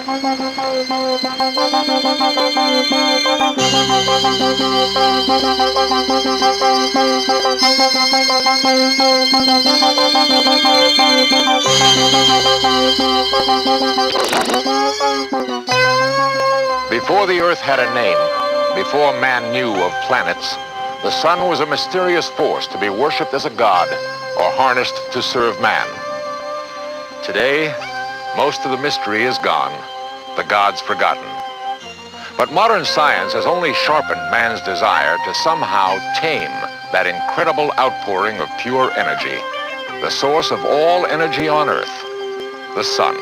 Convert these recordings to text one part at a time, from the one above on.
Before the Earth had a name, before man knew of planets, the sun was a mysterious force to be worshipped as a god or harnessed to serve man. Today, most of the mystery is gone, the gods forgotten. But modern science has only sharpened man's desire to somehow tame that incredible outpouring of pure energy, the source of all energy on Earth, the sun.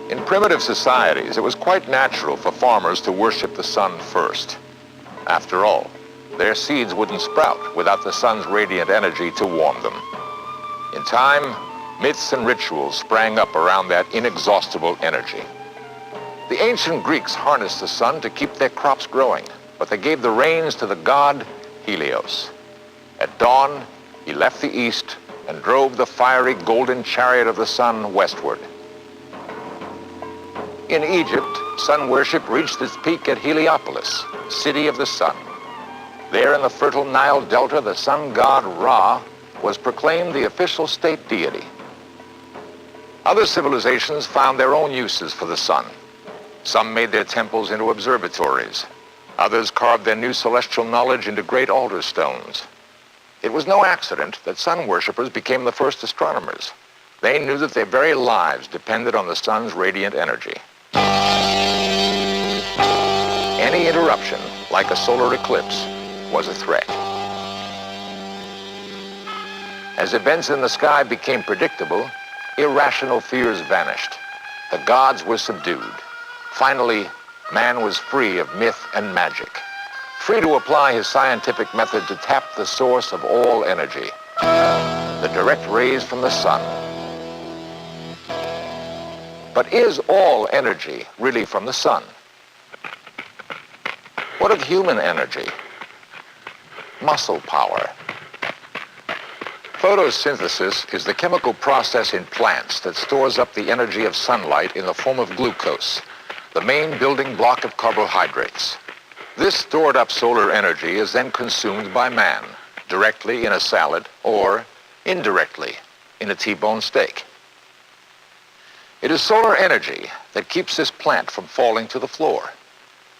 In primitive societies, it was quite natural for farmers to worship the sun first. After all, their seeds wouldn't sprout without the sun's radiant energy to warm them. In time, myths and rituals sprang up around that inexhaustible energy. The ancient Greeks harnessed the sun to keep their crops growing, but they gave the reins to the god Helios. At dawn, he left the east and drove the fiery golden chariot of the sun westward. In Egypt, sun worship reached its peak at Heliopolis, city of the sun. There in the fertile Nile Delta, the sun god Ra was proclaimed the official state deity. Other civilizations found their own uses for the sun. Some made their temples into observatories. Others carved their new celestial knowledge into great altar stones. It was no accident that sun worshippers became the first astronomers. They knew that their very lives depended on the sun's radiant energy. Any interruption, like a solar eclipse, was a threat. As events in the sky became predictable, irrational fears vanished. The gods were subdued. Finally, man was free of myth and magic, free to apply his scientific method to tap the source of all energy, the direct rays from the sun. But is all energy really from the sun? What of human energy? Muscle power. Photosynthesis is the chemical process in plants that stores up the energy of sunlight in the form of glucose, the main building block of carbohydrates. This stored up solar energy is then consumed by man, directly in a salad or indirectly in a T-bone steak. It is solar energy that keeps this plant from falling to the floor.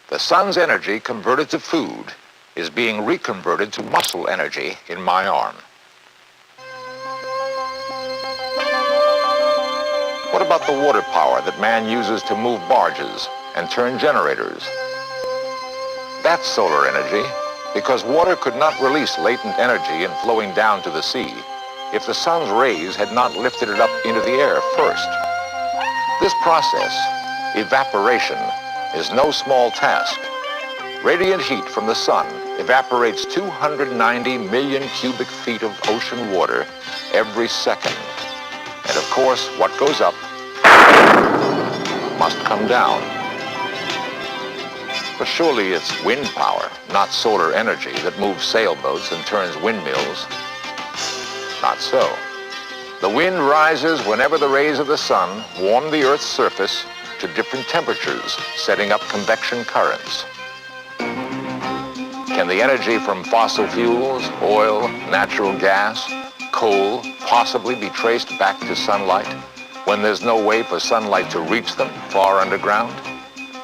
The sun's energy converted to food is being reconverted to muscle energy in my arm. What about the water power that man uses to move barges and turn generators? That's solar energy, because water could not release latent energy in flowing down to the sea if the sun's rays had not lifted it up into the air first. This process, evaporation, is no small task. Radiant heat from the sun evaporates 290 million cubic feet of ocean water every second. And of course, what goes up must come down. But surely it's wind power, not solar energy, that moves sailboats and turns windmills. Not so. The wind rises whenever the rays of the sun warm the Earth's surface to different temperatures, setting up convection currents. Can the energy from fossil fuels, oil, natural gas, coal, possibly be traced back to sunlight when there's no way for sunlight to reach them far underground?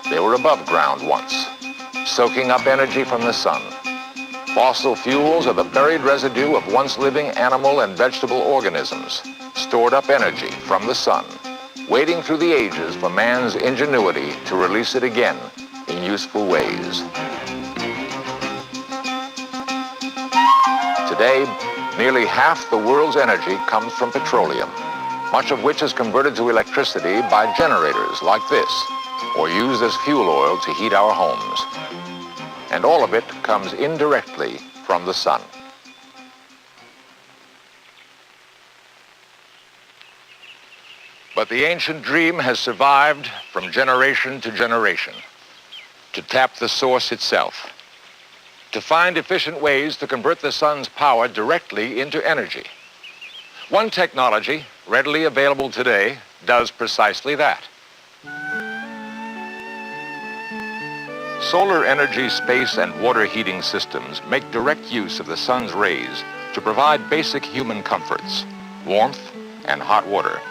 They were above ground once, soaking up energy from the sun. Fossil fuels are the buried residue of once living animal and vegetable organisms, stored up energy from the sun, waiting through the ages for man's ingenuity to release it again in useful ways. Today, nearly half the world's energy comes from petroleum, much of which is converted to electricity by generators like this, or used as fuel oil to heat our homes. And all of it comes indirectly from the sun. But the ancient dream has survived from generation to generation. To tap the source itself. To find efficient ways to convert the sun's power directly into energy. One technology, readily available today, does precisely that. Solar energy, space, and water heating systems make direct use of the sun's rays to provide basic human comforts, warmth, and hot water.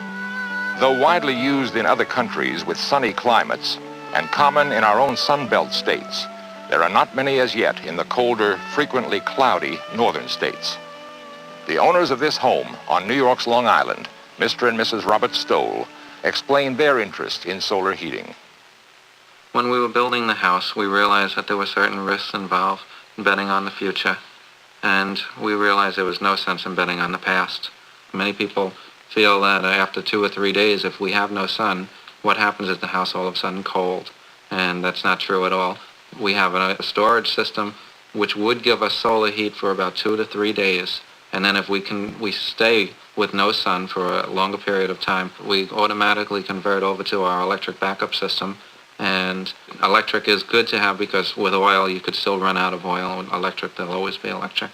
Though widely used in other countries with sunny climates and common in our own Sunbelt states, there are not many as yet in the colder, frequently cloudy northern states. The owners of this home on New York's Long Island, Mr. and Mrs. Robert Stoll, explained their interest in solar heating. When we were building the house, we realized that there were certain risks involved in betting on the future, and we realized there was no sense in betting on the past. Many people feel that after 2 or 3 days, if we have no sun, what happens is the house all of a sudden cold, and that's not true at all. We have a storage system which would give us solar heat for about 2 to 3 days, and then if we stay with no sun for a longer period of time, we automatically convert over to our electric backup system. And electric is good to have because with oil you could still run out of oil. With electric, there'll always be electric.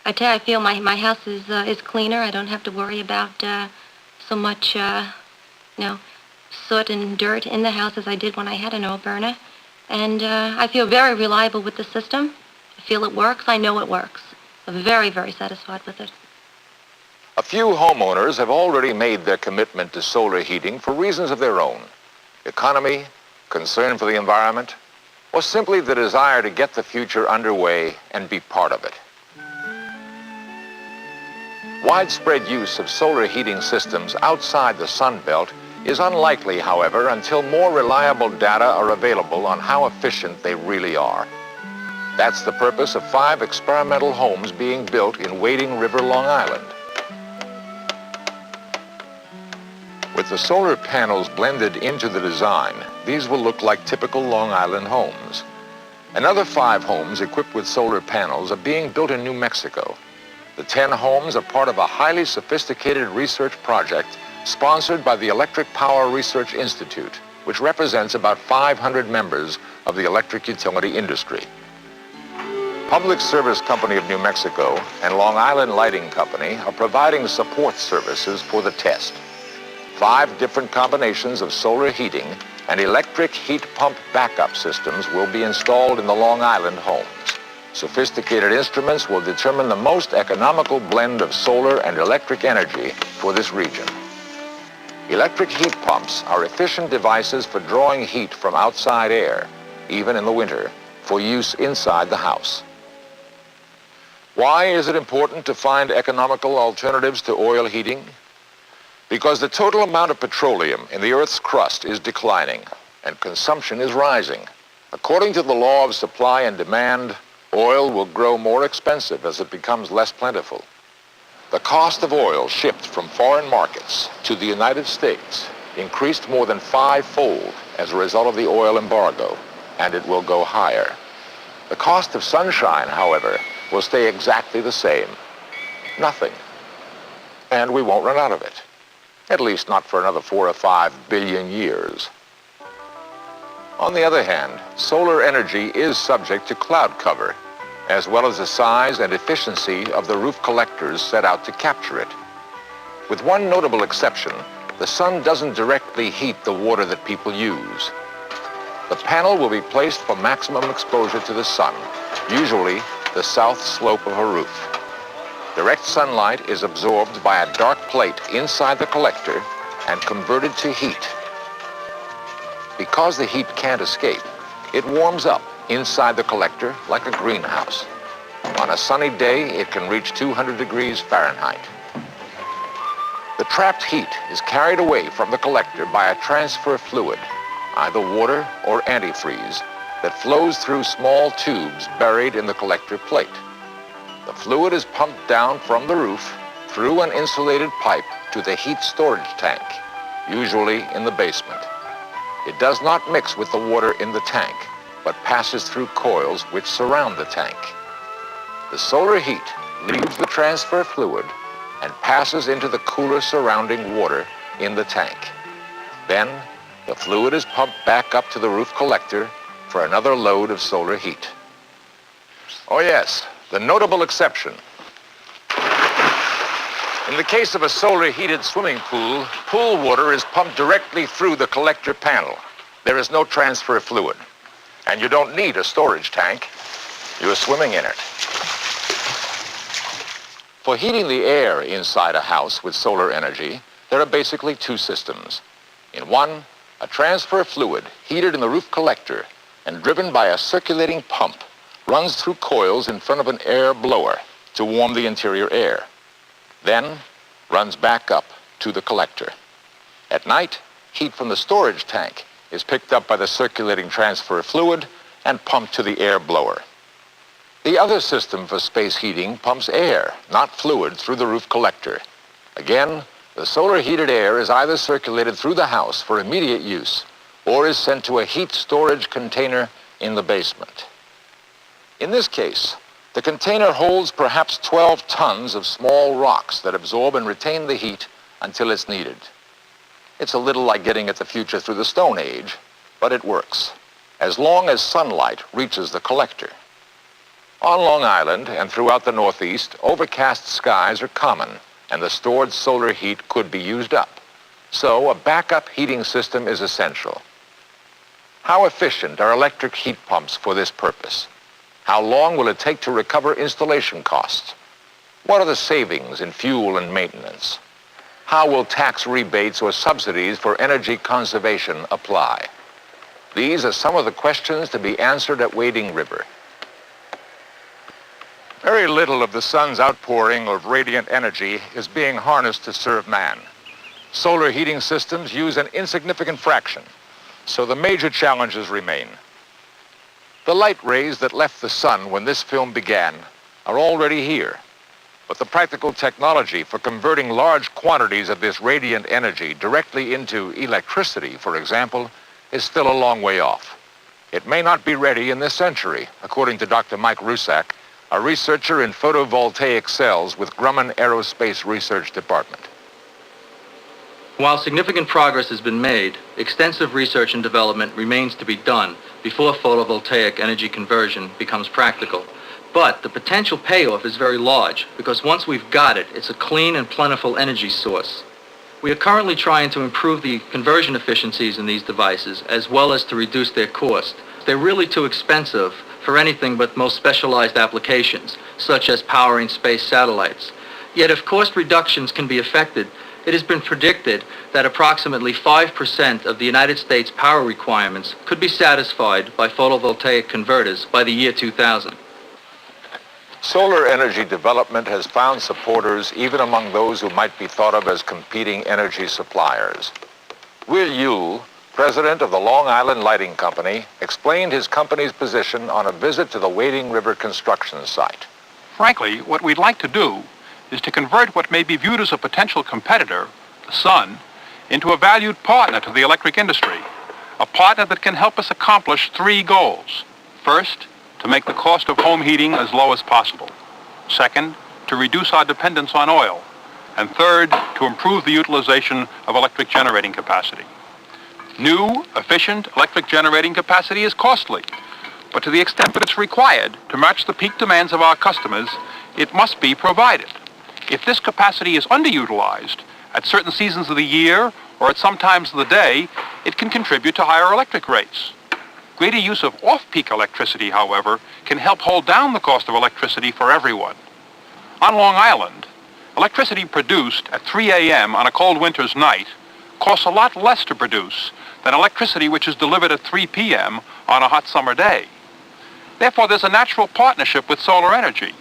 I tell you, I feel my house is cleaner. I don't have to worry about so much soot and dirt in the house as I did when I had an oil burner. And I feel very reliable with the system. I feel it works. I know it works. I'm very, very satisfied with it. A few homeowners have already made their commitment to solar heating for reasons of their own. Economy, concern for the environment, or simply the desire to get the future underway and be part of it. Widespread use of solar heating systems outside the Sun Belt is unlikely, however, until more reliable data are available on how efficient they really are. That's the purpose of 5 experimental homes being built in Wading River, Long Island. With the solar panels blended into the design, these will look like typical Long Island homes. Another 5 homes equipped with solar panels are being built in New Mexico. The 10 homes are part of a highly sophisticated research project sponsored by the Electric Power Research Institute, which represents about 500 members of the electric utility industry. Public Service Company of New Mexico and Long Island Lighting Company are providing support services for the test. 5 different combinations of solar heating and electric heat pump backup systems will be installed in the Long Island homes. Sophisticated instruments will determine the most economical blend of solar and electric energy for this region. Electric heat pumps are efficient devices for drawing heat from outside air, even in the winter, for use inside the house. Why is it important to find economical alternatives to oil heating? Because the total amount of petroleum in the Earth's crust is declining and consumption is rising. According to the law of supply and demand, oil will grow more expensive as it becomes less plentiful. The cost of oil shipped from foreign markets to the United States increased more than 5-fold as a result of the oil embargo, and it will go higher. The cost of sunshine, however, will stay exactly the same. Nothing. And we won't run out of it. At least not for another 4 or 5 billion years. On the other hand, solar energy is subject to cloud cover, as well as the size and efficiency of the roof collectors set out to capture it. With one notable exception, the sun doesn't directly heat the water that people use. The panel will be placed for maximum exposure to the sun, usually the south slope of a roof. Direct sunlight is absorbed by a dark plate inside the collector and converted to heat. Because the heat can't escape, it warms up inside the collector like a greenhouse. On a sunny day, it can reach 200 degrees Fahrenheit. The trapped heat is carried away from the collector by a transfer fluid, either water or antifreeze, that flows through small tubes buried in the collector plate. The fluid is pumped down from the roof through an insulated pipe to the heat storage tank, usually in the basement. It does not mix with the water in the tank, but passes through coils which surround the tank. The solar heat leaves the transfer fluid and passes into the cooler surrounding water in the tank. Then, the fluid is pumped back up to the roof collector for another load of solar heat. Oh yes, the notable exception. In the case of a solar-heated swimming pool, pool water is pumped directly through the collector panel. There is no transfer fluid. And you don't need a storage tank. You're swimming in it. For heating the air inside a house with solar energy, there are basically two systems. In one, a transfer fluid heated in the roof collector and driven by a circulating pump runs through coils in front of an air blower to warm the interior air. Then runs back up to the collector. At night, heat from the storage tank is picked up by the circulating transfer fluid and pumped to the air blower. The other system for space heating pumps air, not fluid, through the roof collector. Again, the solar heated air is either circulated through the house for immediate use or is sent to a heat storage container in the basement. In this case, the container holds perhaps 12 tons of small rocks that absorb and retain the heat until it's needed. It's a little like getting at the future through the Stone Age, but it works, as long as sunlight reaches the collector. On Long Island and throughout the Northeast, overcast skies are common, and the stored solar heat could be used up. So a backup heating system is essential. How efficient are electric heat pumps for this purpose? How long will it take to recover installation costs? What are the savings in fuel and maintenance? How will tax rebates or subsidies for energy conservation apply? These are some of the questions to be answered at Wading River. Very little of the sun's outpouring of radiant energy is being harnessed to serve man. Solar heating systems use an insignificant fraction, so the major challenges remain. The light rays that left the sun when this film began are already here, but the practical technology for converting large quantities of this radiant energy directly into electricity, for example, is still a long way off. It may not be ready in this century, according to Dr. Mike Rusak, a researcher in photovoltaic cells with Grumman Aerospace Research Department. While significant progress has been made, extensive research and development remains to be done before photovoltaic energy conversion becomes practical. But the potential payoff is very large because once we've got it, it's a clean and plentiful energy source. We are currently trying to improve the conversion efficiencies in these devices as well as to reduce their cost. They're really too expensive for anything but most specialized applications, such as powering space satellites. Yet if cost reductions can be effected, it has been predicted that approximately 5% of the United States power requirements could be satisfied by photovoltaic converters by the year 2000. Solar energy development has found supporters even among those who might be thought of as competing energy suppliers. Will Yule, president of the Long Island Lighting Company, explained his company's position on a visit to the Wading River construction site. Frankly, what we'd like to do is to convert what may be viewed as a potential competitor, the sun, into a valued partner to the electric industry, a partner that can help us accomplish three goals. First, to make the cost of home heating as low as possible. Second, to reduce our dependence on oil. And third, to improve the utilization of electric generating capacity. New, efficient electric generating capacity is costly, but to the extent that it's required to match the peak demands of our customers, it must be provided. If this capacity is underutilized at certain seasons of the year or at some times of the day, it can contribute to higher electric rates. Greater use of off-peak electricity, however, can help hold down the cost of electricity for everyone. On Long Island, electricity produced at 3 a.m. on a cold winter's night costs a lot less to produce than electricity which is delivered at 3 p.m. on a hot summer day. Therefore, there's a natural partnership with solar energy,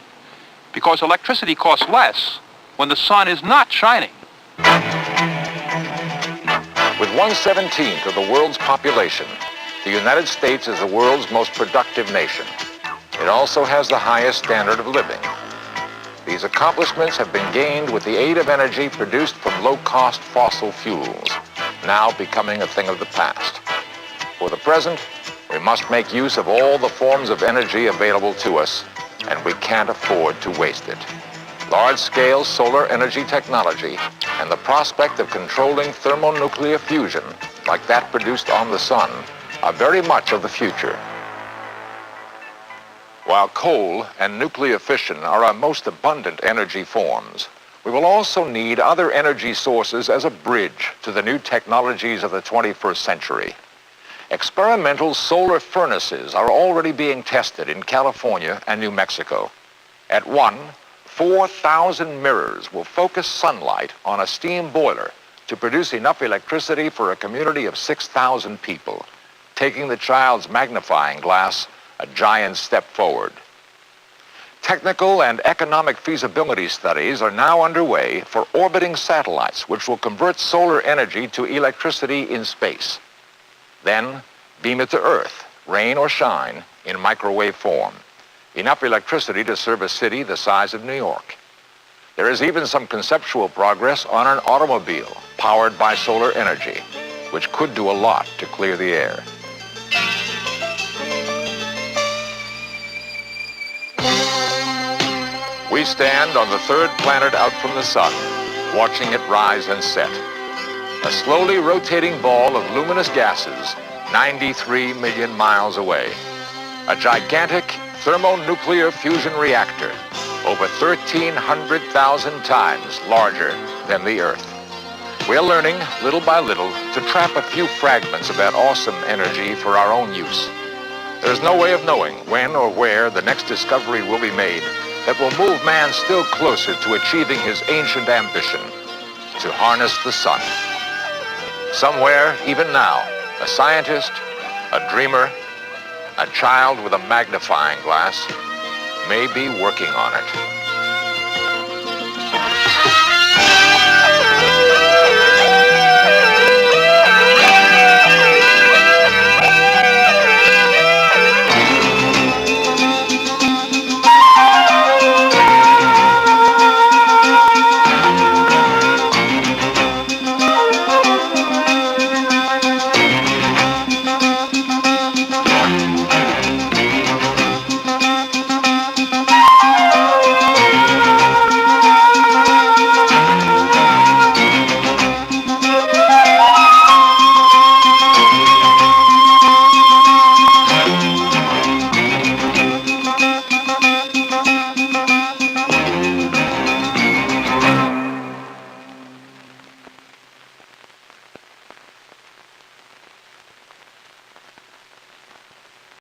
because electricity costs less when the sun is not shining. With 1/17 of the world's population, the United States is the world's most productive nation. It also has the highest standard of living. These accomplishments have been gained with the aid of energy produced from low-cost fossil fuels, now becoming a thing of the past. For the present, we must make use of all the forms of energy available to us, and we can't afford to waste it. Large-scale solar energy technology and the prospect of controlling thermonuclear fusion like that produced on the sun, are very much of the future. While coal and nuclear fission are our most abundant energy forms, we will also need other energy sources as a bridge to the new technologies of the 21st century. Experimental solar furnaces are already being tested in California and New Mexico. At one, 4,000 mirrors will focus sunlight on a steam boiler to produce enough electricity for a community of 6,000 people, taking the child's magnifying glass a giant step forward. Technical and economic feasibility studies are now underway for orbiting satellites which will convert solar energy to electricity in space. Then beam it to Earth, rain or shine, in microwave form. Enough electricity to serve a city the size of New York. There is even some conceptual progress on an automobile powered by solar energy, which could do a lot to clear the air. We stand on the third planet out from the sun, watching it rise and set. A slowly rotating ball of luminous gases, 93 million miles away. A gigantic thermonuclear fusion reactor, over 1,300,000 times larger than the Earth. We're learning, little by little, to trap a few fragments of that awesome energy for our own use. There's no way of knowing when or where the next discovery will be made that will move man still closer to achieving his ancient ambition, to harness the sun. Somewhere, even now, a scientist, a dreamer, a child with a magnifying glass may be working on it.